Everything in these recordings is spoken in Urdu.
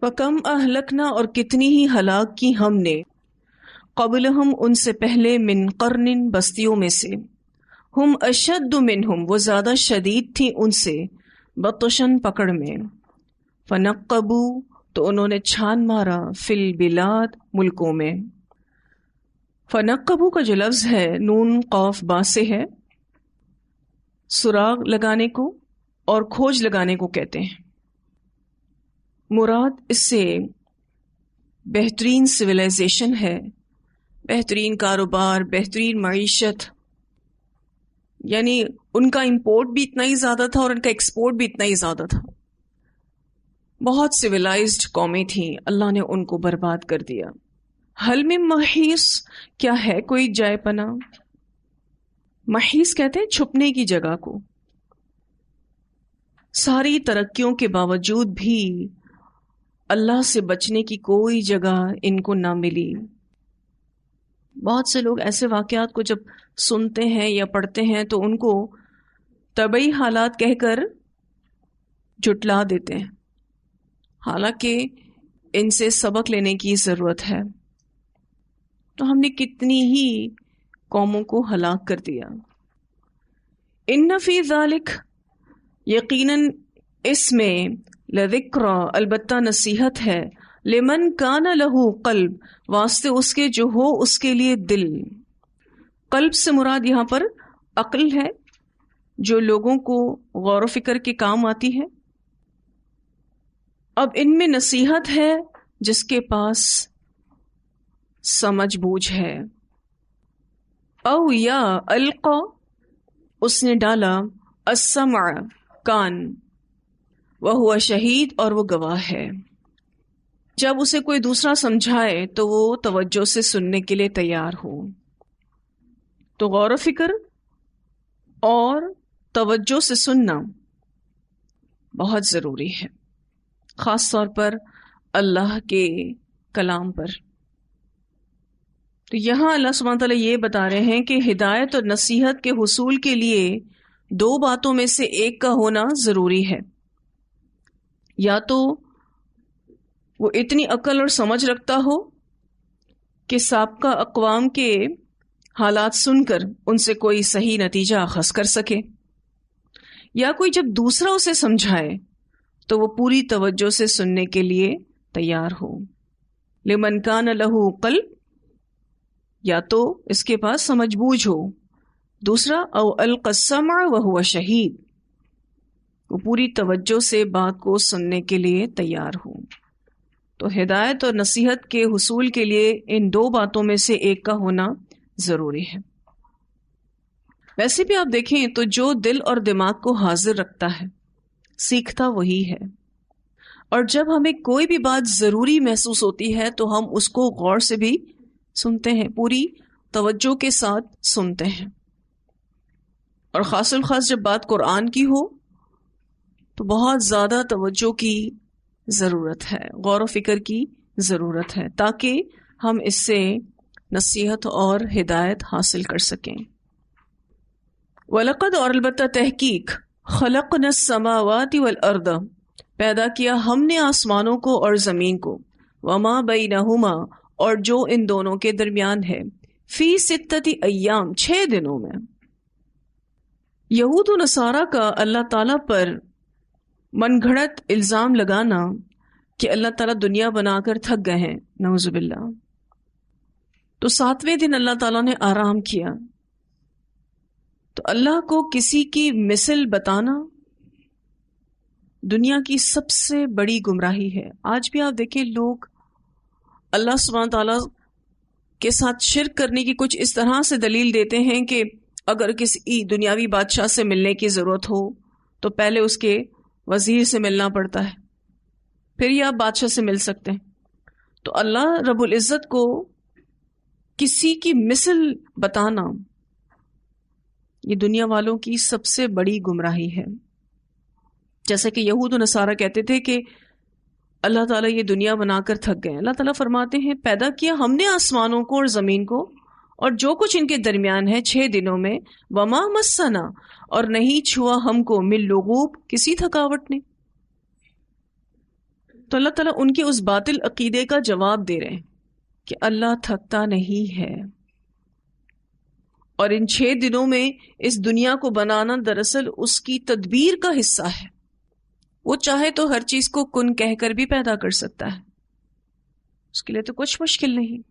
وَكَمْ أَهْلَكْنَا اور کتنی ہی ہلاک کی ہم نے قبلہم ان سے پہلے من قرن بستیوں میں سے ہم اشد منہم وہ زیادہ شدید تھی ان سے بطشن پکڑ میں فنقبوا تو انہوں نے چھان مارا فی البلاد ملکوں میں. فنقبوا کا جو لفظ ہے نون قاف با سے ہے، سراغ لگانے کو اور کھوج لگانے کو کہتے ہیں. مراد اس سے بہترین سویلائزیشن ہے، بہترین کاروبار، بہترین معیشت. یعنی ان کا امپورٹ بھی اتنا ہی زیادہ تھا اور ان کا ایکسپورٹ بھی اتنا ہی زیادہ تھا. بہت سویلائزڈ قومیں تھیں، اللہ نے ان کو برباد کر دیا. حل میں محیص کیا ہے کوئی جائے پناہ؟ محیص کہتے ہیں چھپنے کی جگہ کو. ساری ترقیوں کے باوجود بھی اللہ سے بچنے کی کوئی جگہ ان کو نہ ملی. بہت سے لوگ ایسے واقعات کو جب سنتے ہیں یا پڑھتے ہیں تو ان کو طبعی حالات کہہ کر جھٹلا دیتے ہیں، حالانکہ ان سے سبق لینے کی ضرورت ہے. تو ہم نے کتنی ہی قوموں کو ہلاک کر دیا. ان فی ذالک یقیناً اس میں لذکری البتہ نصیحت ہے، لمن کان لہ قلب واسطے اس کے جو ہو اس کے لیے دل. قلب سے مراد یہاں پر عقل ہے جو لوگوں کو غور و فکر کے کام آتی ہے. اب ان میں نصیحت ہے جس کے پاس سمجھ بوجھ ہے. او یا القا اس نے ڈالا السمع کان وہو شہید اور وہ گواہ ہے. جب اسے کوئی دوسرا سمجھائے تو وہ توجہ سے سننے کے لیے تیار ہو. تو غور و فکر اور توجہ سے سننا بہت ضروری ہے، خاص طور پر اللہ کے کلام پر. تو یہاں اللہ سبحانہ تعالیٰ یہ بتا رہے ہیں کہ ہدایت اور نصیحت کے حصول کے لیے دو باتوں میں سے ایک کا ہونا ضروری ہے. یا تو وہ اتنی عقل اور سمجھ رکھتا ہو کہ سابقہ اقوام کے حالات سن کر ان سے کوئی صحیح نتیجہ اخذ کر سکے، یا کوئی جب دوسرا اسے سمجھائے تو وہ پوری توجہ سے سننے کے لیے تیار ہو. لمن کان لہ قلب یا تو اس کے پاس سمجھ بوجھ ہو، دوسرا او القى السمع وهو شہید وہ پوری توجہ سے بات کو سننے کے لیے تیار ہو. تو ہدایت اور نصیحت کے حصول کے لیے ان دو باتوں میں سے ایک کا ہونا ضروری ہے. ویسے بھی آپ دیکھیں تو جو دل اور دماغ کو حاضر رکھتا ہے سیکھتا وہی ہے، اور جب ہمیں کوئی بھی بات ضروری محسوس ہوتی ہے تو ہم اس کو غور سے بھی سنتے ہیں، پوری توجہ کے ساتھ سنتے ہیں. اور خاص الخاص جب بات قرآن کی ہو تو بہت زیادہ توجہ کی ضرورت ہے، غور و فکر کی ضرورت ہے، تاکہ ہم اس سے نصیحت اور ہدایت حاصل کر سکیں. وَلَقَدْ اور البتہ تحقیق خَلَقْنَا السَّمَاوَاتِ وَالْأَرْضَ پیدا کیا ہم نے آسمانوں کو اور زمین کو، وَمَا بَيْنَهُمَا اور جو ان دونوں کے درمیان ہے، فی 6 ایام 6 دنوں میں. یہود و نصارہ کا اللہ تعالیٰ پر من گھڑت الزام لگانا کہ اللہ تعالیٰ دنیا بنا کر تھک گئے ہیں، نعوذ باللہ. تو 7ویں دن اللہ تعالیٰ نے آرام کیا. تو اللہ کو کسی کی مثل بتانا دنیا کی سب سے بڑی گمراہی ہے. آج بھی آپ دیکھیں لوگ اللہ سبحانہ تعالیٰ کے ساتھ شرک کرنے کی کچھ اس طرح سے دلیل دیتے ہیں کہ اگر کسی دنیاوی بادشاہ سے ملنے کی ضرورت ہو تو پہلے اس کے وزیر سے ملنا پڑتا ہے، پھر یہ آپ بادشاہ سے مل سکتے ہیں. تو اللہ رب العزت کو کسی کی مثل بتانا یہ دنیا والوں کی سب سے بڑی گمراہی ہے. جیسا کہ یہود و نصارہ کہتے تھے کہ اللہ تعالیٰ یہ دنیا بنا کر تھک گئے. اللہ تعالیٰ فرماتے ہیں پیدا کیا ہم نے آسمانوں کو اور زمین کو اور جو کچھ ان کے درمیان ہے 6 دنوں میں، وما مسنا اور نہیں چھوا ہم کو من لغوب کسی تھکاوٹ نے. تو اللہ تعالیٰ ان کے اس باطل عقیدے کا جواب دے رہے ہیں کہ اللہ تھکتا نہیں ہے، اور ان 6 دنوں میں اس دنیا کو بنانا دراصل اس کی تدبیر کا حصہ ہے. وہ چاہے تو ہر چیز کو کن کہہ کر بھی پیدا کر سکتا ہے، اس کے لیے تو کچھ مشکل نہیں.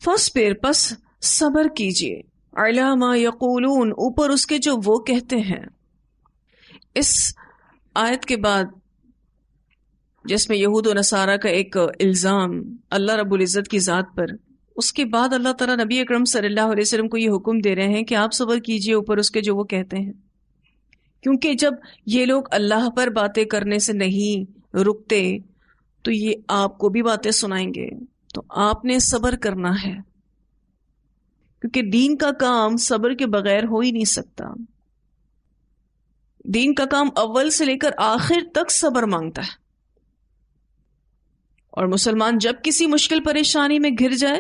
فاصبر، پس صبر کیجئے، علی ما یقولون، اوپر اس کے جو وہ کہتے ہیں. اس آیت کے بعد جس میں یہود و نصارہ کا ایک الزام اللہ رب العزت کی ذات پر، اس کے بعد اللہ تعالیٰ نبی اکرم صلی اللہ علیہ وسلم کو یہ حکم دے رہے ہیں کہ آپ صبر کیجئے اوپر اس کے جو وہ کہتے ہیں، کیونکہ جب یہ لوگ اللہ پر باتیں کرنے سے نہیں رکتے تو یہ آپ کو بھی باتیں سنائیں گے، تو آپ نے صبر کرنا ہے، کیونکہ دین کا کام صبر کے بغیر ہو ہی نہیں سکتا. دین کا کام اول سے لے کر آخر تک صبر مانگتا ہے، اور مسلمان جب کسی مشکل پریشانی میں گھر جائے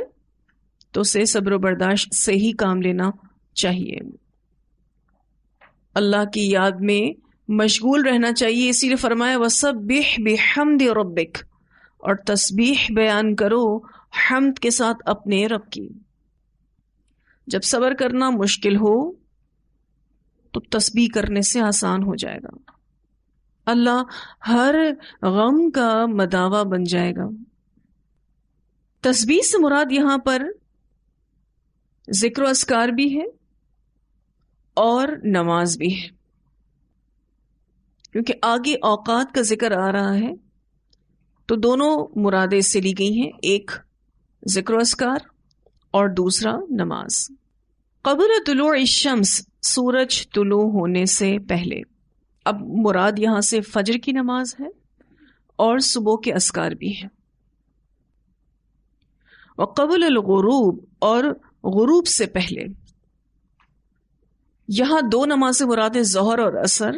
تو اسے صبر و برداشت سے ہی کام لینا چاہیے، اللہ کی یاد میں مشغول رہنا چاہیے. اسی لیے فرمایا وَسَبِّحْ بِحَمْدِ رَبِّكَ، اور تسبیح بیان کرو حمد کے ساتھ اپنے رب کی. جب صبر کرنا مشکل ہو تو تسبیح کرنے سے آسان ہو جائے گا، اللہ ہر غم کا مداوا بن جائے گا. تسبیح سے مراد یہاں پر ذکر و اذکار بھی ہے اور نماز بھی ہے، کیونکہ آگے اوقات کا ذکر آ رہا ہے تو دونوں مرادیں اس سے لی گئی ہیں، ایک ذکر و اذکار اور دوسرا نماز. قبل طلوع الشمس، سورج طلوع ہونے سے پہلے. اب مراد یہاں سے فجر کی نماز ہے اور صبح کے اذکار بھی ہیں. وقبل الغروب، اور غروب سے پہلے. یہاں 2 نمازیں مراد ظہر اور عصر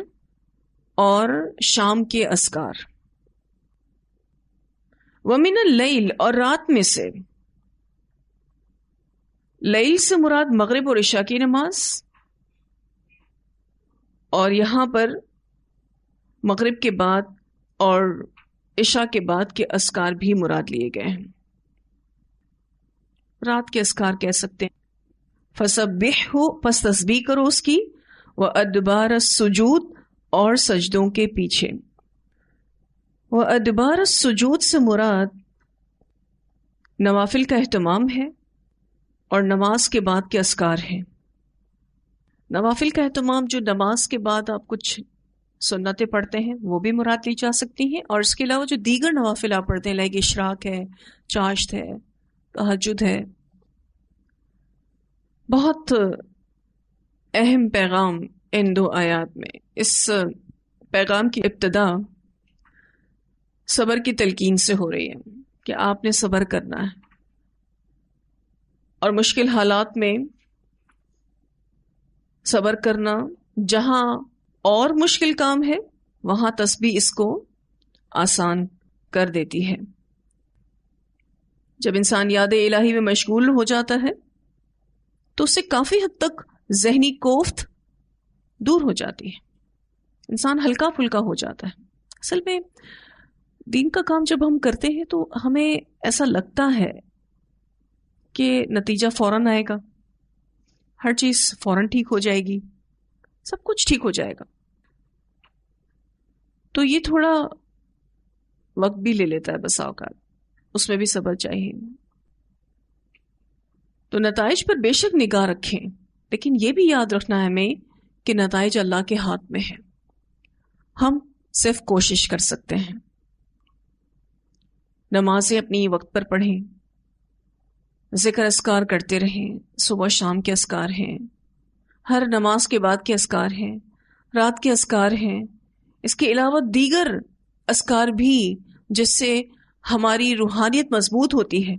اور شام کے اذکار. ومن اللیل، اور رات میں سے. لیل سے مراد مغرب اور عشاء کی نماز، اور یہاں پر مغرب کے بعد اور عشاء کے بعد کے اذکار بھی مراد لیے گئے ہیں. رات کے اذکار کہہ سکتے ہیں. فَسَبِّحْهُ، پس تسبیح کرو اس کی. وَأَدْبَارَ السُّجُودِ، اور سجدوں کے پیچھے. وَأَدْبَارَ السُّجُودِ سے مراد نوافل کا اہتمام ہے اور نماز کے بعد کے اذکار ہیں. نوافل کا اہتمام جو نماز کے بعد آپ کچھ سنتیں پڑھتے ہیں وہ بھی مراد لی جا سکتی ہیں، اور اس کے علاوہ جو دیگر نوافل آپ پڑھتے ہیں لائک اشراق ہے، چاشت ہے، تہجد ہے. بہت اہم پیغام ان 2 آیات میں. اس پیغام کی ابتدا صبر کی تلقین سے ہو رہی ہے کہ آپ نے صبر کرنا ہے، اور مشکل حالات میں صبر کرنا، جہاں اور مشکل کام ہے وہاں تسبیح اس کو آسان کر دیتی ہے. جب انسان یاد الہی میں مشغول ہو جاتا ہے تو اس سے کافی حد تک ذہنی کوفت دور ہو جاتی ہے، انسان ہلکا پھلکا ہو جاتا ہے. اصل میں دین کا کام جب ہم کرتے ہیں تو ہمیں ایسا لگتا ہے کہ نتیجہ فوراً آئے گا، ہر چیز فوراً ٹھیک ہو جائے گی، سب کچھ ٹھیک ہو جائے گا. تو یہ تھوڑا وقت بھی لے لیتا ہے بسا اوقات، اس میں بھی صبر چاہیے. تو نتائج پر بے شک نگاہ رکھیں، لیکن یہ بھی یاد رکھنا ہے ہمیں کہ نتائج اللہ کے ہاتھ میں ہیں، ہم صرف کوشش کر سکتے ہیں. نمازیں اپنی وقت پر پڑھیں، ذکر اذکار کرتے رہیں. صبح شام کے اذکار ہیں، ہر نماز کے بعد کے اذکار ہیں، رات کے اذکار ہیں. اس کے علاوہ دیگر اذکار بھی جس سے ہماری روحانیت مضبوط ہوتی ہے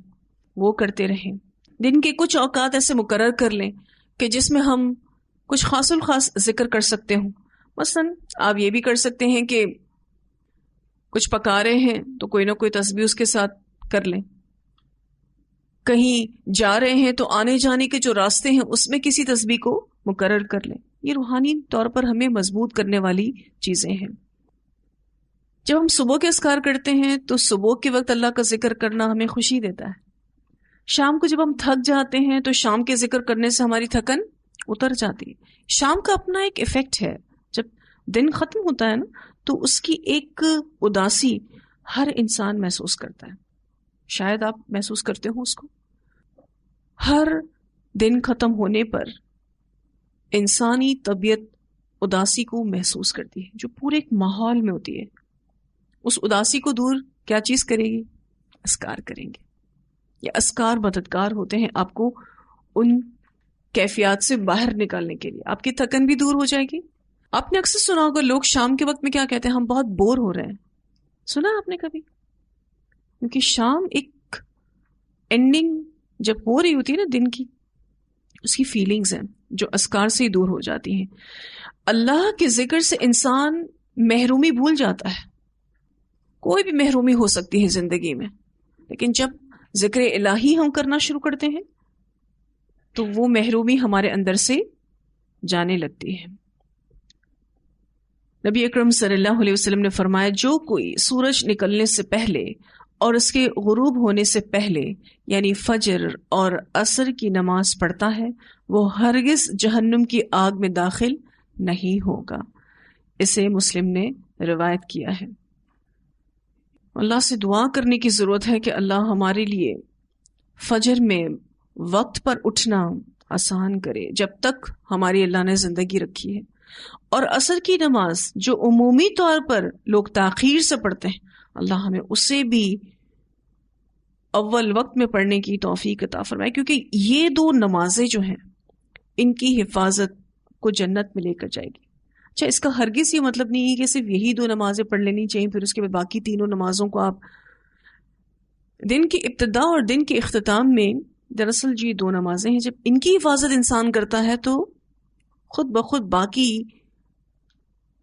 وہ کرتے رہیں. دن کے کچھ اوقات ایسے مقرر کر لیں کہ جس میں ہم کچھ خاص الخاص ذکر کر سکتے ہوں. مثلا آپ یہ بھی کر سکتے ہیں کہ کچھ پکا رہے ہیں تو کوئی نہ کوئی تسبیح اس کے ساتھ کر لیں. کہیں جا رہے ہیں تو آنے جانے کے جو راستے ہیں اس میں کسی تسبیح کو مقرر کر لیں. یہ روحانی طور پر ہمیں مضبوط کرنے والی چیزیں ہیں. جب ہم صبح کے اذکار کرتے ہیں تو صبح کے وقت اللہ کا ذکر کرنا ہمیں خوشی دیتا ہے. شام کو جب ہم تھک جاتے ہیں تو شام کے ذکر کرنے سے ہماری تھکن اتر جاتی ہے. شام کا اپنا ایک ایفیکٹ ہے. جب دن ختم ہوتا ہے نا تو اس کی ایک اداسی ہر انسان محسوس کرتا ہے. شاید آپ محسوس کرتے ہو اس کو. ہر دن ختم ہونے پر انسانی طبیعت اداسی کو محسوس کرتی ہے جو پورے ایک ماحول میں ہوتی ہے. اس اداسی کو دور کیا چیز کرے گی؟ اذکار کریں گے. یہ اذکار مددگار ہوتے ہیں آپ کو ان کیفیات سے باہر نکالنے کے لیے. آپ کی تھکن بھی دور ہو جائے گی. آپ نے اکثر سنا ہوگا لوگ شام کے وقت میں کیا کہتے ہیں؟ ہم بہت بور ہو رہے ہیں. سنا آپ نے کبھی؟ کیونکہ شام ایک اینڈنگ جب ہو رہی ہوتی ہے نا دن کی، اس کی فیلنگز ہیں جو اذکار سے ہی دور ہو جاتی ہیں. اللہ کے ذکر سے انسان محرومی بھول جاتا ہے. کوئی بھی محرومی ہو سکتی ہے زندگی میں، لیکن جب ذکر الہی ہم کرنا شروع کرتے ہیں تو وہ محرومی ہمارے اندر سے جانے لگتی ہے. نبی اکرم صلی اللہ علیہ وسلم نے فرمایا جو کوئی سورج نکلنے سے پہلے اور اس کے غروب ہونے سے پہلے یعنی فجر اور عصر کی نماز پڑھتا ہے وہ ہرگز جہنم کی آگ میں داخل نہیں ہوگا. اسے مسلم نے روایت کیا ہے. اللہ سے دعا کرنے کی ضرورت ہے کہ اللہ ہمارے لیے فجر میں وقت پر اٹھنا آسان کرے جب تک ہماری اللہ نے زندگی رکھی ہے، اور عصر کی نماز جو عمومی طور پر لوگ تاخیر سے پڑھتے ہیں اللہ ہمیں اسے بھی اول وقت میں پڑھنے کی توفیق عطا فرمائے، کیونکہ یہ دو نمازیں جو ہیں ان کی حفاظت کو جنت میں لے کر جائے گی. اچھا، اس کا ہرگز یہ مطلب نہیں ہے کہ صرف یہی دو نمازیں پڑھ لینی چاہیے پھر اس کے بعد باقی تینوں نمازوں کو آپ دن کی ابتدا اور دن کے اختتام میں، دراصل یہ دو نمازیں ہیں جب ان کی حفاظت انسان کرتا ہے تو خود بخود باقی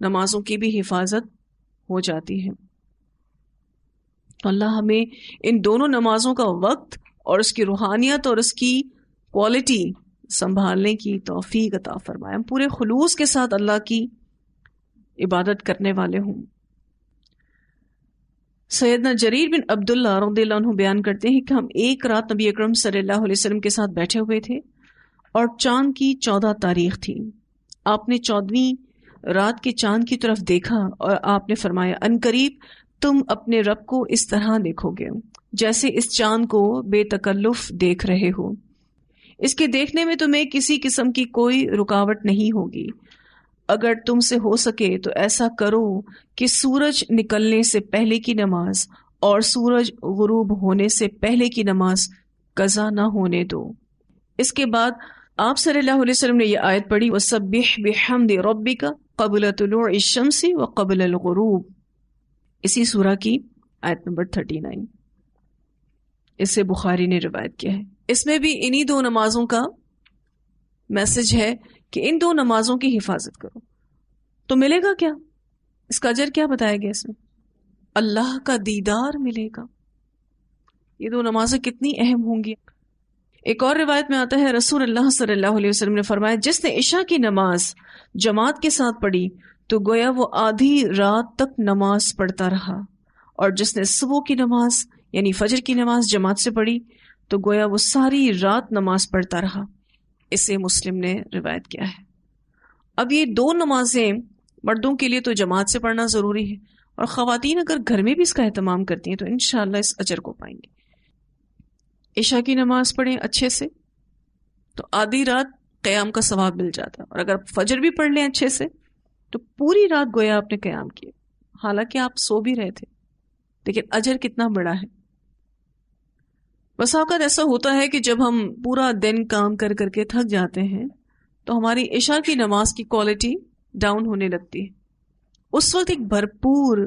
نمازوں کی بھی حفاظت ہو جاتی ہے. تو اللہ ہمیں ان دونوں نمازوں کا وقت اور اس کی روحانیت اور اس کی کوالٹی سنبھالنے کی توفیق عطا فرمائے. ہم پورے خلوص کے ساتھ اللہ کی عبادت کرنے والے ہوں. سیدنا جریر بن عبداللہ رضی اللہ عنہ بیان کرتے ہیں کہ ہم ایک رات نبی اکرم صلی اللہ علیہ وسلم کے ساتھ بیٹھے ہوئے تھے اور چاند کی 14 تاریخ تھی. آپ نے 14ویں رات کے چاند کی طرف دیکھا اور آپ نے فرمایا عنقریب تم اپنے رب کو اس طرح دیکھو گے جیسے اس چاند کو بے تکلف دیکھ رہے ہو. اس کے دیکھنے میں تمہیں کسی قسم کی کوئی رکاوٹ نہیں ہوگی. اگر تم سے ہو سکے تو ایسا کرو کہ سورج نکلنے سے پہلے کی نماز اور سورج غروب ہونے سے پہلے کی نماز قضا نہ ہونے دو. اس کے بعد آپ صلی اللہ علیہ وسلم نے یہ آیت پڑھی وَسَبِّحْ بِحَمْدِ رَبِّكَ قَبْلَ طُلُوعِ الشَّمْسِ وَقَبْلَ الْغُرُوبِ، اسی سورہ کی آیت نمبر 39. اسے بخاری نے روایت کیا ہے. اس میں بھی انہی دو نمازوں کا میسج ہے کہ ان دو نمازوں کی حفاظت کرو. تو ملے گا کیا؟ اس کا اجر کیا بتایا گیا اس میں؟ اللہ کا دیدار ملے گا. یہ دو نمازیں کتنی اہم ہوں گی. ایک اور روایت میں آتا ہے رسول اللہ صلی اللہ علیہ وسلم نے فرمایا جس نے عشاء کی نماز جماعت کے ساتھ پڑھی تو گویا وہ آدھی رات تک نماز پڑھتا رہا، اور جس نے صبح کی نماز یعنی فجر کی نماز جماعت سے پڑھی تو گویا وہ ساری رات نماز پڑھتا رہا. اسے مسلم نے روایت کیا ہے. اب یہ دو نمازیں مردوں کے لیے تو جماعت سے پڑھنا ضروری ہے، اور خواتین اگر گھر میں بھی اس کا اہتمام کرتی ہیں تو انشاءاللہ اس اجر کو پائیں گے. عشاء کی نماز پڑھیں اچھے سے تو آدھی رات قیام کا ثواب مل جاتا ہے، اور اگر فجر بھی پڑھ لیں اچھے سے تو پوری رات گویا آپ نے قیام کیا، حالانکہ آپ سو بھی رہے تھے، لیکن اجر کتنا بڑا ہے. بس اوقات ایسا ہوتا ہے کہ جب ہم پورا دن کام کر کر کے تھک جاتے ہیں تو ہماری عشاء کی نماز کی کوالٹی ڈاؤن ہونے لگتی ہے. اس وقت ایک بھرپور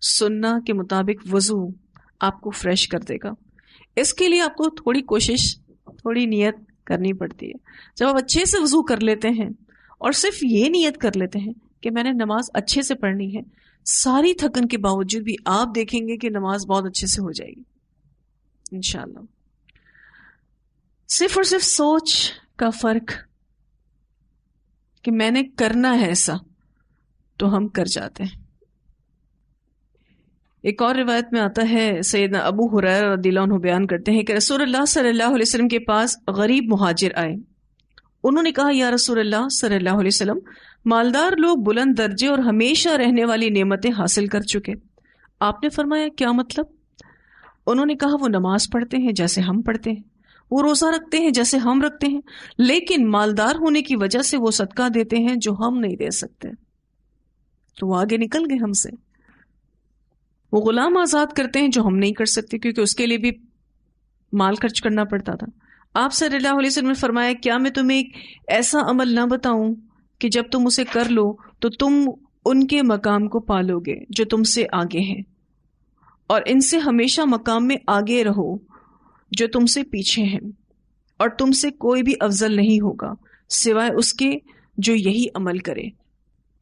سنہ کے مطابق وضو آپ کو فریش کر دے گا. اس کے لیے آپ کو تھوڑی کوشش، تھوڑی نیت کرنی پڑتی ہے. جب آپ اچھے سے وضو کر لیتے ہیں اور صرف یہ نیت کر لیتے ہیں کہ میں نے نماز اچھے سے پڑھنی ہے، ساری تھکن کے باوجود بھی آپ دیکھیں گے کہ نماز بہت اچھے سے ہو جائے گی انشاءاللہ. صرف اور صرف سوچ کا فرق کہ میں نے کرنا ہے ایسا تو ہم کر جاتے ہیں. ایک اور روایت میں آتا ہے، سیدنا ابو ہریرہ رضی اللہ عنہ بیان کرتے ہیں کہ رسول اللہ صلی اللہ علیہ وسلم کے پاس غریب مہاجر آئے. انہوں نے کہا یا رسول اللہ صلی اللہ علیہ وسلم، مالدار لوگ بلند درجے اور ہمیشہ رہنے والی نعمتیں حاصل کر چکے. آپ نے فرمایا کیا مطلب؟ انہوں نے کہا وہ نماز پڑھتے ہیں جیسے ہم پڑھتے ہیں، وہ روزہ رکھتے ہیں جیسے ہم رکھتے ہیں، لیکن مالدار ہونے کی وجہ سے وہ صدقہ دیتے ہیں جو ہم نہیں دے سکتے. تو وہ آگے نکل گئے ہم سے. وہ غلام آزاد کرتے ہیں جو ہم نہیں کر سکتے، کیونکہ اس کے لیے بھی مال خرچ کرنا پڑتا تھا. آپ صلی اللہ علیہ وسلم نے فرمایا کیا میں تمہیں ایک ایسا عمل نہ بتاؤں کہ جب تم اسے کر لو تو تم ان کے مقام کو پالو گے جو تم سے آگے ہیں، اور ان سے ہمیشہ مقام میں آگے رہو جو تم سے پیچھے ہیں، اور تم سے کوئی بھی افضل نہیں ہوگا سوائے اس کے جو یہی عمل کرے.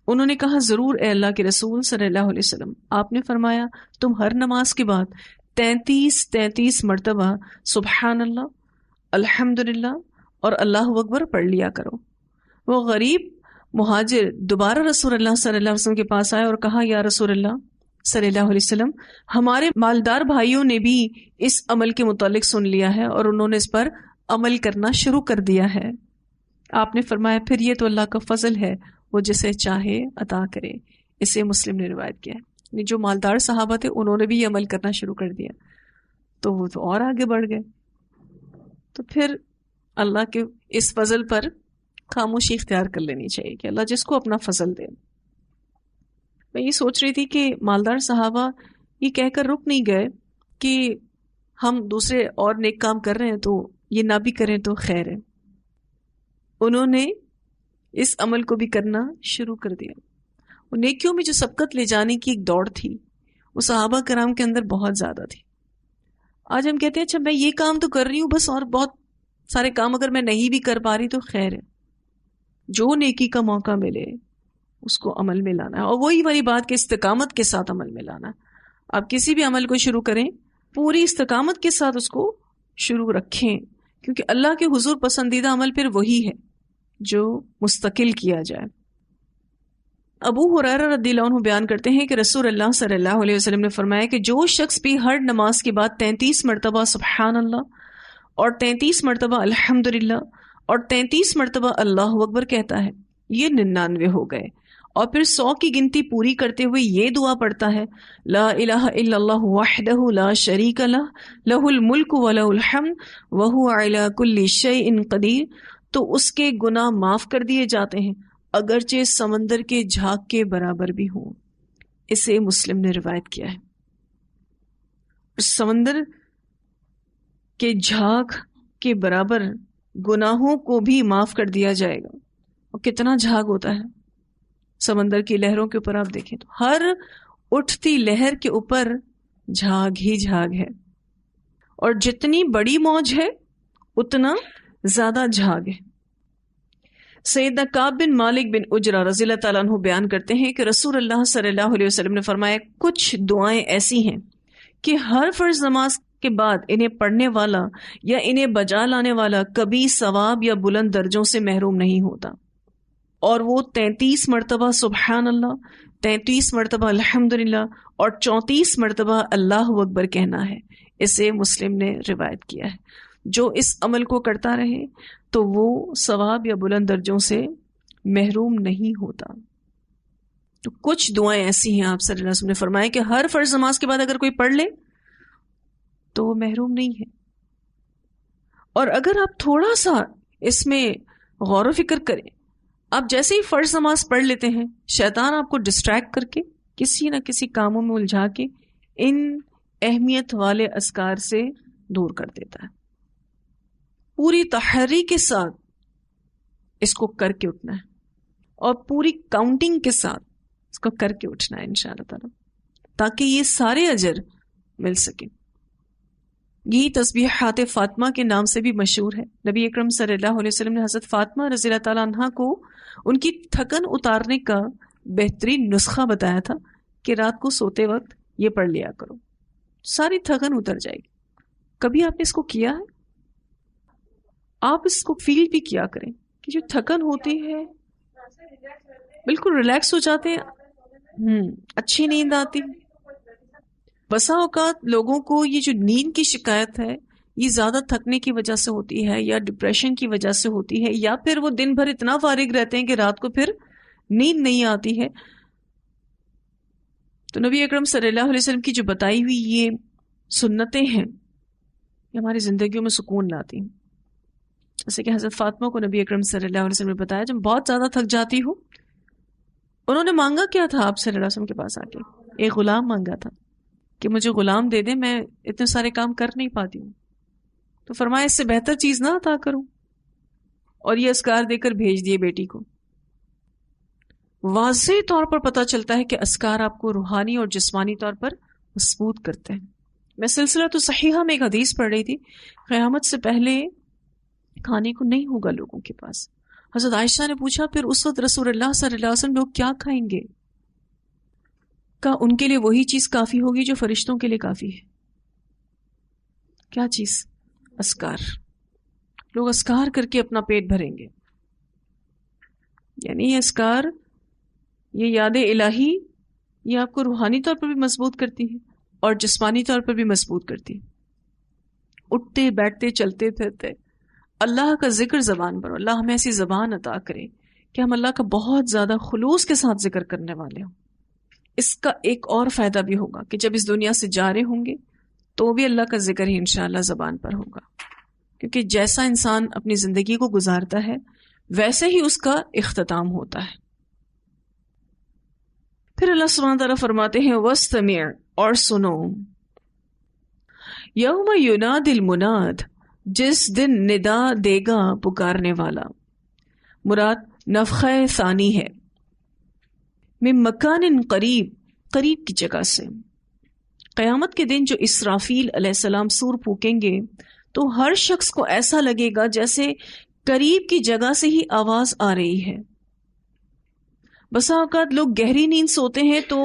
انہوں نے کہا ضرور اے اللہ کے رسول صلی اللہ علیہ وسلم. آپ نے فرمایا تم ہر نماز کے بعد 33 مرتبہ سبحان اللہ، الحمدللہ اور اللہ اکبر پڑھ لیا کرو. وہ غریب مہاجر دوبارہ رسول اللہ صلی اللہ علیہ وسلم کے پاس آئے اور کہا یا رسول اللہ صلی اللہ علیہ وسلم، ہمارے مالدار بھائیوں نے بھی اس عمل کے متعلق سن لیا ہے اور انہوں نے اس پر عمل کرنا شروع کر دیا ہے. آپ نے فرمایا پھر یہ تو اللہ کا فضل ہے، وہ جسے چاہے عطا کرے. اسے مسلم نے روایت کیا ہے. جو مالدار صحابہ تھے انہوں نے بھی یہ عمل کرنا شروع کر دیا تو وہ تو اور آگے بڑھ گئے. تو پھر اللہ کے اس فضل پر خاموشی اختیار کر لینی چاہیے کہ اللہ جس کو اپنا فضل دے. میں یہ سوچ رہی تھی کہ مالدار صحابہ یہ کہہ کر رک نہیں گئے کہ ہم دوسرے اور نیک کام کر رہے ہیں تو یہ نہ بھی کریں تو خیر ہے. انہوں نے اس عمل کو بھی کرنا شروع کر دیا. وہ نیکیوں میں جو سبقت لے جانے کی ایک دوڑ تھی وہ صحابہ کرام کے اندر بہت زیادہ تھی. آج ہم کہتے ہیں اچھا میں یہ کام تو کر رہی ہوں بس، اور بہت سارے کام اگر میں نہیں بھی کر پا رہی تو خیر ہے. جو نیکی کا موقع ملے اس کو عمل میں لانا ہے، اور وہی والی بات کہ استقامت کے ساتھ عمل میں لانا ہے. آپ کسی بھی عمل کو شروع کریں پوری استقامت کے ساتھ اس کو شروع رکھیں، کیونکہ اللہ کے حضور پسندیدہ عمل پھر وہی ہے جو مستقل کیا جائے. ابو ہریرہ رضی اللہ عنہ بیان کرتے ہیں کہ رسول اللہ صلی اللہ علیہ وسلم نے فرمایا کہ جو شخص بھی ہر نماز کے بعد 33 مرتبہ سبحان اللہ اور 33 مرتبہ الحمدللہ اور 33 مرتبہ اللہ اکبر کہتا ہے، یہ 99 ہو گئے. اور پھر 100 کی گنتی پوری کرتے ہوئے یہ دعا پڑھتا ہے لا الہ الا اللہ وحدہ لا شریک لہ لہ الملک ولہ الحمد وہو علی کل شیء قدیر، تو اس کے گناہ معاف کر دیے جاتے ہیں اگرچہ سمندر کے جھاگ کے برابر بھی ہوں. اسے مسلم نے روایت کیا ہے. سمندر کے جھاگ کے برابر گناہوں کو بھی معاف کر دیا جائے گا. اور کتنا جھاگ ہوتا ہے سمندر کی لہروں کے اوپر، آپ دیکھیں تو ہر اٹھتی لہر کے اوپر جھاگ ہی جھاگ ہے، اور جتنی بڑی موج ہے اتنا زیادہ جھاگ ہے. سیدنا کعب بن مالک بن اجرہ رضی اللہ تعالیٰ عنہ بیان کرتے ہیں کہ رسول اللہ صلی اللہ علیہ وسلم نے فرمایا کچھ دعائیں ایسی ہیں کہ ہر فرض نماز کے بعد انہیں پڑھنے والا یا انہیں بجا لانے والا کبھی ثواب یا بلند درجوں سے محروم نہیں ہوتا. اور وہ 33 مرتبہ سبحان اللہ، 33 مرتبہ الحمدللہ اور 34 مرتبہ اللہ اکبر کہنا ہے. اسے مسلم نے روایت کیا ہے. جو اس عمل کو کرتا رہے تو وہ ثواب یا بلند درجوں سے محروم نہیں ہوتا. تو کچھ دعائیں ایسی ہیں آپ صلی اللہ علیہ وسلم نے فرمایا کہ ہر فرض نماز کے بعد اگر کوئی پڑھ لے تو وہ محروم نہیں ہے. اور اگر آپ تھوڑا سا اس میں غور و فکر کریں، آپ جیسے ہی فرض نماز پڑھ لیتے ہیں شیطان آپ کو ڈسٹریکٹ کر کے کسی نہ کسی کاموں میں الجھا کے ان اہمیت والے اذکار سے دور کر دیتا ہے. پوری تحری کے ساتھ اس کو کر کے اٹھنا ہے اور پوری کاؤنٹنگ کے ساتھ اس کو کر کے اٹھنا ہے انشاءاللہ تعالی، تاکہ یہ سارے اجر مل سکے. یہی تسبیحات فاطمہ کے نام سے بھی مشہور ہے. نبی اکرم صلی اللہ علیہ وسلم نے حضرت فاطمہ رضی اللہ تعالیٰ عنہ کو ان کی تھکن اتارنے کا بہترین نسخہ بتایا تھا کہ رات کو سوتے وقت یہ پڑھ لیا کرو، ساری تھکن اتر جائے گی. کبھی آپ نے اس کو کیا ہے؟ آپ اس کو فیل بھی کیا کریں کہ جو تھکن ہوتی ہے بالکل ریلیکس ہو جاتے ہیں، اچھی نیند آتی. بسا اوقات لوگوں کو یہ جو نیند کی شکایت ہے یہ زیادہ تھکنے کی وجہ سے ہوتی ہے یا ڈپریشن کی وجہ سے ہوتی ہے یا پھر وہ دن بھر اتنا فارغ رہتے ہیں کہ رات کو پھر نیند نہیں آتی ہے. تو نبی اکرم صلی اللہ علیہ وسلم کی جو بتائی ہوئی یہ سنتیں ہیں یہ ہماری زندگیوں میں سکون لاتی ہیں. جیسے کہ حضرت فاطمہ کو نبی اکرم صلی اللہ علیہ وسلم نے بتایا جب بہت زیادہ تھک جاتی ہوں. انہوں نے مانگا کیا تھا آپ صلی اللہ علیہ وسلم کے پاس آ کے؟ ایک غلام مانگا تھا کہ مجھے غلام دے دیں، میں اتنے سارے کام کر نہیں پاتی ہوں. تو فرمایا اس سے بہتر چیز نہ عطا کروں، اور یہ اذکار دے کر بھیج دیے بیٹی کو. واضح طور پر پتہ چلتا ہے کہ اذکار آپ کو روحانی اور جسمانی طور پر مضبوط کرتے ہیں. میں سلسلہ تو صحیحہ میں ایک حدیث پڑھ رہی تھی، قیامت سے پہلے کھانے کو نہیں ہوگا لوگوں کے پاس. حضرت عائشہ نے پوچھا پھر اس وقت رسول اللہ صلی اللہ علیہ وسلم لوگ کیا کھائیں گے؟ کہ ان کے لیے وہی چیز کافی ہوگی جو فرشتوں کے لیے کافی ہے. کیا چیز؟ اذکار. لوگ اذکار کر کے اپنا پیٹ بھریں گے. یعنی یہ اذکار، یہ یاد الہی، یہ آپ کو روحانی طور پر بھی مضبوط کرتی ہے اور جسمانی طور پر بھی مضبوط کرتی ہے. اٹھتے بیٹھتے چلتے پھرتے اللہ کا ذکر زبان پر. اللہ ہمیں ایسی زبان عطا کرے کہ ہم اللہ کا بہت زیادہ خلوص کے ساتھ ذکر کرنے والے ہوں. اس کا ایک اور فائدہ بھی ہوگا کہ جب اس دنیا سے جا رہے ہوں گے تو بھی اللہ کا ذکر ہی انشاءاللہ زبان پر ہوگا، کیونکہ جیسا انسان اپنی زندگی کو گزارتا ہے ویسے ہی اس کا اختتام ہوتا ہے. پھر اللہ سبحانہ تعالیٰ فرماتے ہیں وَاسْتَمِعْ، اور سنو، یوم یناد المناد، جس دن ندا دے گا پکارنے والا. مراد نفخہ ثانی ہے. من مکان قریب، قریب کی جگہ سے. قیامت کے دن جو اسرافیل علیہ السلام سور پھونکیں گے تو ہر شخص کو ایسا لگے گا جیسے قریب کی جگہ سے ہی آواز آ رہی ہے. بسا اوقات لوگ گہری نیند سوتے ہیں تو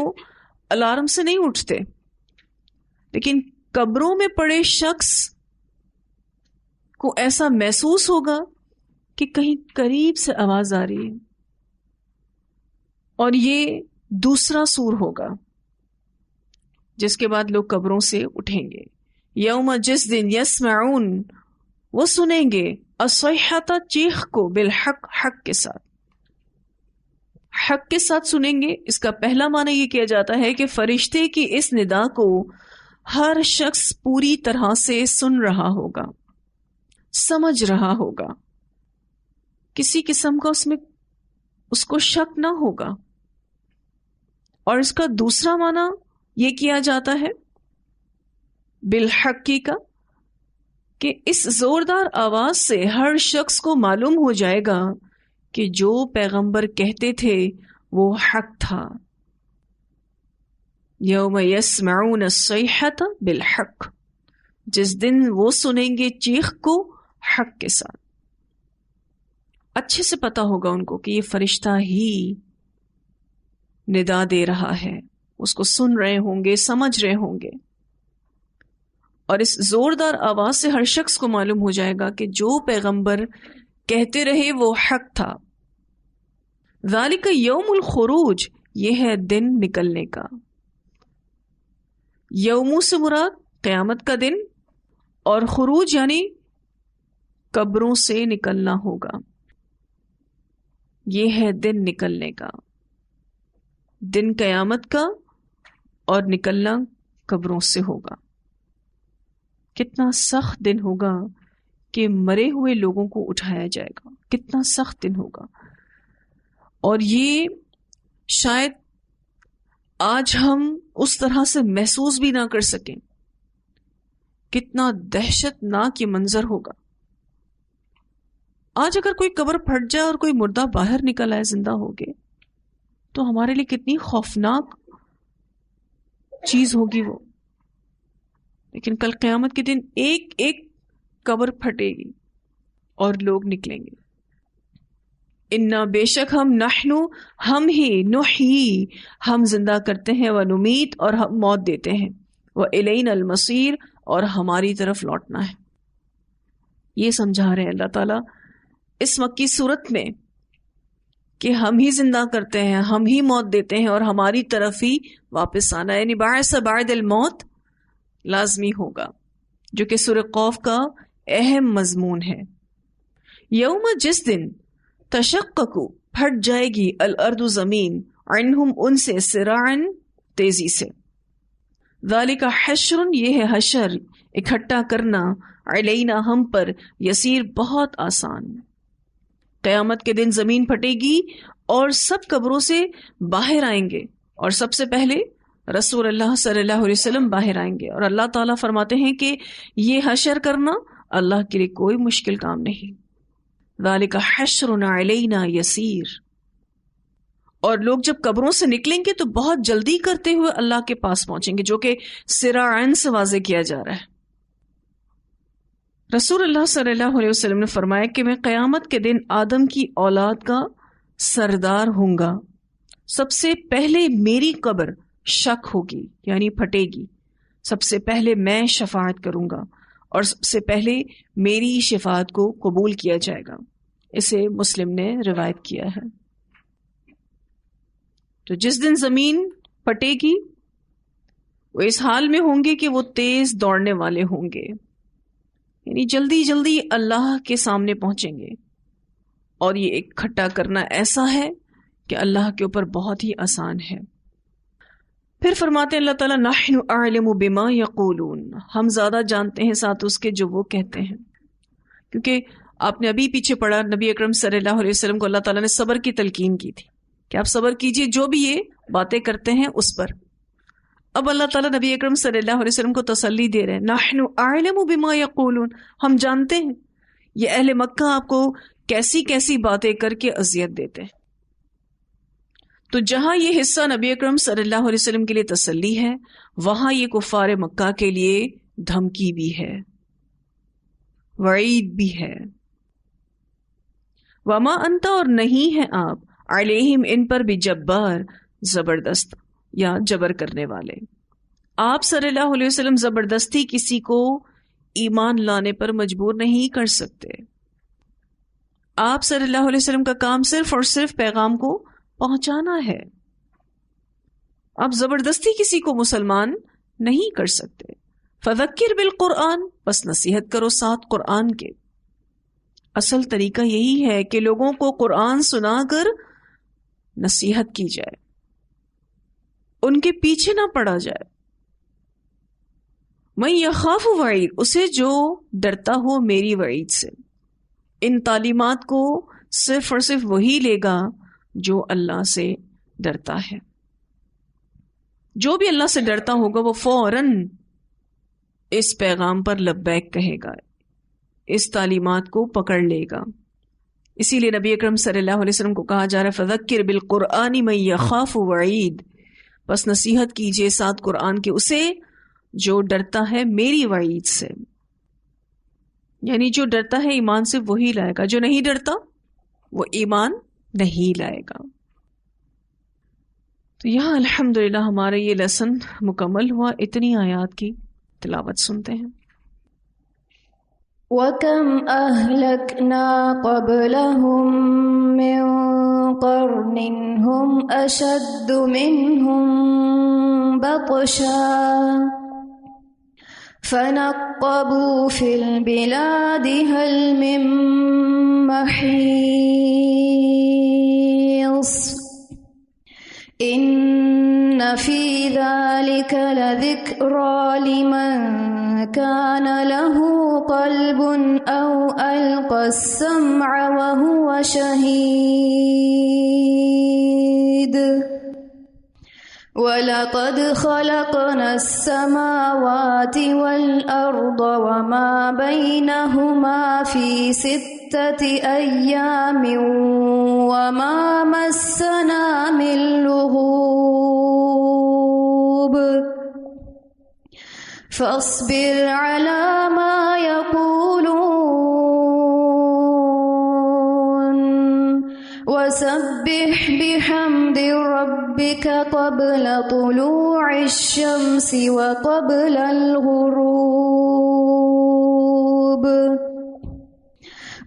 الارم سے نہیں اٹھتے، لیکن قبروں میں پڑے شخص کو ایسا محسوس ہوگا کہ کہیں قریب سے آواز آ رہی ہے، اور یہ دوسرا سور ہوگا جس کے بعد لوگ قبروں سے اٹھیں گے. یوم، جس دن، یسمعون، وہ سنیں گے، الصیحۃ، چیخ کو، بالحق، حق کے ساتھ. حق کے ساتھ سنیں گے، اس کا پہلا معنی یہ کیا جاتا ہے کہ فرشتے کی اس ندا کو ہر شخص پوری طرح سے سن رہا ہوگا، سمجھ رہا ہوگا، کسی قسم کا اس کو شک نہ ہوگا. اور اس کا دوسرا معنی یہ کیا جاتا ہے بالحقی کا، کہ اس زوردار آواز سے ہر شخص کو معلوم ہو جائے گا کہ جو پیغمبر کہتے تھے وہ حق تھا. یوم یسمعون الصیحۃ بالحق، جس دن وہ سنیں گے چیخ کو حق کے ساتھ. اچھے سے پتا ہوگا ان کو کہ یہ فرشتہ ہی ندا دے رہا ہے، اس کو سن رہے ہوں گے، سمجھ رہے ہوں گے. اور اس زوردار آواز سے ہر شخص کو معلوم ہو جائے گا کہ جو پیغمبر کہتے رہے وہ حق تھا. ذالک یوم الخروج، یہ ہے دن نکلنے کا. یوم سے مراد قیامت کا دن، اور خروج یعنی قبروں سے نکلنا ہوگا. یہ ہے دن نکلنے کا، دن قیامت کا، اور نکلنا قبروں سے ہوگا. کتنا سخت دن ہوگا کہ مرے ہوئے لوگوں کو اٹھایا جائے گا. کتنا سخت دن ہوگا، اور یہ شاید آج ہم اس طرح سے محسوس بھی نہ کر سکیں. کتنا دہشت ناک یہ منظر ہوگا. آج اگر کوئی قبر پھٹ جائے اور کوئی مردہ باہر نکل آئے زندہ ہو گئے تو ہمارے لیے کتنی خوفناک چیز ہوگی وہ. لیکن کل قیامت کے دن ایک ایک قبر پھٹے گی اور لوگ نکلیں گے. انا، بے شک ہم، نحنو، ہم ہی، نحیی، ہم زندہ کرتے ہیں، ونمیت، اور ہم موت دیتے ہیں، والینا المصیر، اور ہماری طرف لوٹنا ہے. یہ سمجھا رہے ہیں اللہ تعالیٰ اس مکی صورت میں کہ ہم ہی زندہ کرتے ہیں، ہم ہی موت دیتے ہیں، اور ہماری طرف ہی واپس آنا. یعنی بعث بعد الموت، لازمی ہوگا، جو کہ سورہ قوف کا اہم مضمون ہے۔ یوم، جس دن تشقق پھٹ جائے گی الارض زمین عنہم ان سے سراعا تیزی سے۔ ذالک حشر یہ ہے حشر اکٹھا کرنا، علینا ہم پر، یسیر بہت آسان۔ قیامت کے دن زمین پھٹے گی اور سب قبروں سے باہر آئیں گے، اور سب سے پہلے رسول اللہ صلی اللہ علیہ وسلم باہر آئیں گے، اور اللہ تعالیٰ فرماتے ہیں کہ یہ حشر کرنا اللہ کے لیے کوئی مشکل کام نہیں۔ ذالک حشر علینا یسیر۔ اور لوگ جب قبروں سے نکلیں گے تو بہت جلدی کرتے ہوئے اللہ کے پاس پہنچیں گے، جو کہ سراعن سے واضح کیا جا رہا ہے۔ رسول اللہ صلی اللہ علیہ وسلم نے فرمایا کہ میں قیامت کے دن آدم کی اولاد کا سردار ہوں گا، سب سے پہلے میری قبر شک ہوگی یعنی پھٹے گی، سب سے پہلے میں شفاعت کروں گا، اور سب سے پہلے میری شفاعت کو قبول کیا جائے گا۔ اسے مسلم نے روایت کیا ہے۔ تو جس دن زمین پھٹے گی وہ اس حال میں ہوں گے کہ وہ تیز دوڑنے والے ہوں گے، یعنی جلدی جلدی اللہ کے سامنے پہنچیں گے، اور یہ اکٹھا کرنا ایسا ہے کہ اللہ کے اوپر بہت ہی آسان ہے۔ پھر فرماتے ہیں اللہ تعالیٰ نحن اعلم بما یقولون، ہم زیادہ جانتے ہیں ساتھ اس کے جو وہ کہتے ہیں، کیونکہ آپ نے ابھی پیچھے پڑھا نبی اکرم صلی اللہ علیہ وسلم کو اللہ تعالیٰ نے صبر کی تلقین کی تھی کہ آپ صبر کیجئے جو بھی یہ باتیں کرتے ہیں اس پر۔ اب اللہ تعالیٰ نبی اکرم صلی اللہ علیہ وسلم کو تسلی دے رہے ہیں، نحن اعلم بما یقولون، ہم جانتے ہیں یہ اہل مکہ آپ کو کیسی کیسی باتیں کر کے اذیت دیتے ہیں۔ تو جہاں یہ حصہ نبی اکرم صلی اللہ علیہ وسلم کے لیے تسلی ہے، وہاں یہ کفار مکہ کے لیے دھمکی بھی ہے، وعید بھی ہے۔ وما انت، اور نہیں ہے آپ، علیہم ان پر بھی جبار، زبردست یا جبر کرنے والے۔ آپ صلی اللہ علیہ وسلم زبردستی کسی کو ایمان لانے پر مجبور نہیں کر سکتے۔ آپ صلی اللہ علیہ وسلم کا کام صرف اور صرف پیغام کو پہنچانا ہے۔ آپ زبردستی کسی کو مسلمان نہیں کر سکتے۔ فذکر بالقرآن، بس نصیحت کرو ساتھ قرآن کے۔ اصل طریقہ یہی ہے کہ لوگوں کو قرآن سنا کر نصیحت کی جائے، ان کے پیچھے نہ پڑا جائے۔ من یخاف وعید، اسے جو ڈرتا ہو میری وعید سے۔ ان تعلیمات کو صرف اور صرف وہی لے گا جو اللہ سے ڈرتا ہے۔ جو بھی اللہ سے ڈرتا ہوگا وہ فوراً اس پیغام پر لبیک کہے گا، اس تعلیمات کو پکڑ لے گا۔ اسی لیے نبی اکرم صلی اللہ علیہ وسلم کو کہا جا رہا ہے فذکر بالقرآن من یخاف وعید، بس نصیحت کیجئے ساتھ قرآن کے اسے جو ڈرتا ہے میری وعید سے۔ یعنی جو ڈرتا ہے ایمان سے وہی لائے گا، جو نہیں ڈرتا وہ ایمان نہیں لائے گا۔ تو یہاں الحمدللہ ہمارا یہ لیسن مکمل ہوا۔ اتنی آیات کی تلاوت سنتے ہیں۔ وَكَمْ أَهْلَكْنَا قَبْلَهُمْ مِنْ قَرْنٍ هُمْ أَشَدُّ مِنْهُمْ بَطْشًا فَنَقَّبُوا فِي الْبِلَادِ هَلْ مِنْ مَحِيصٍ إِنَّ فِي ذَلِكَ لَذِكْرَى لِمَنْ كَانَ لَهُ قَلْبٌ أَوْ أَلْقَى السَّمْعَ وَهُوَ شَهِيدٌ وَلَقَدْ خَلَقْنَا السَّمَاوَاتِ وَالْأَرْضَ وَمَا بَيْنَهُمَا فِي 6 أَيَّامٍ وَمَا مَسَّنَا مِن لُغُوبٍ فاصبر على ما يقولون وسبح بحمد ربك قبل طلوع الشمس وقبل الغروب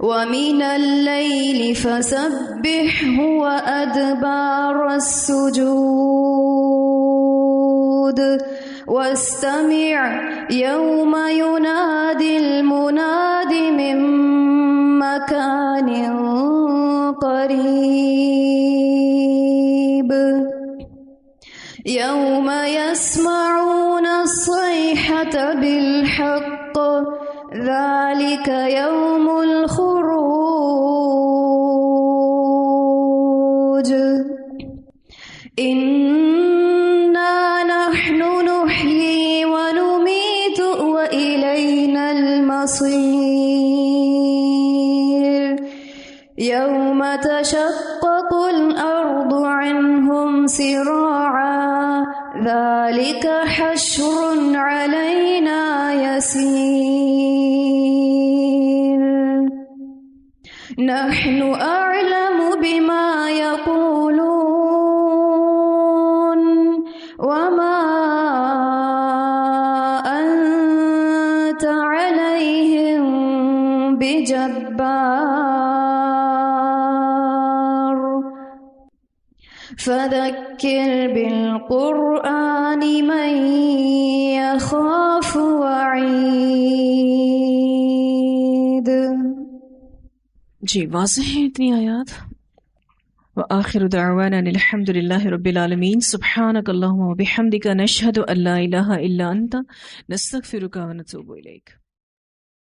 ومن الليل فسبحه وأدبار السجود واستمع يوم ينادي المناد من مكان قريب يوم يسمعون الصيحة بالحق ذلك يوم الخروج إنا نحن نحيي ونميت وإلينا المصير يوم تشقق الأرض عنهم سراعا ذلك حشر علينا يسير نحن أعلم بما يقولون وما أنت عليهم بجبار فذكر بالقرآن من يخاف وعيد. جی واضح ہیں اتنی آیات. وآخر دعوانا الحمد للہ رب العالمین. سبحانک اللہم وبحمدک نشہد ان لا الہ الا انت نستغفرک ونتوب الیک.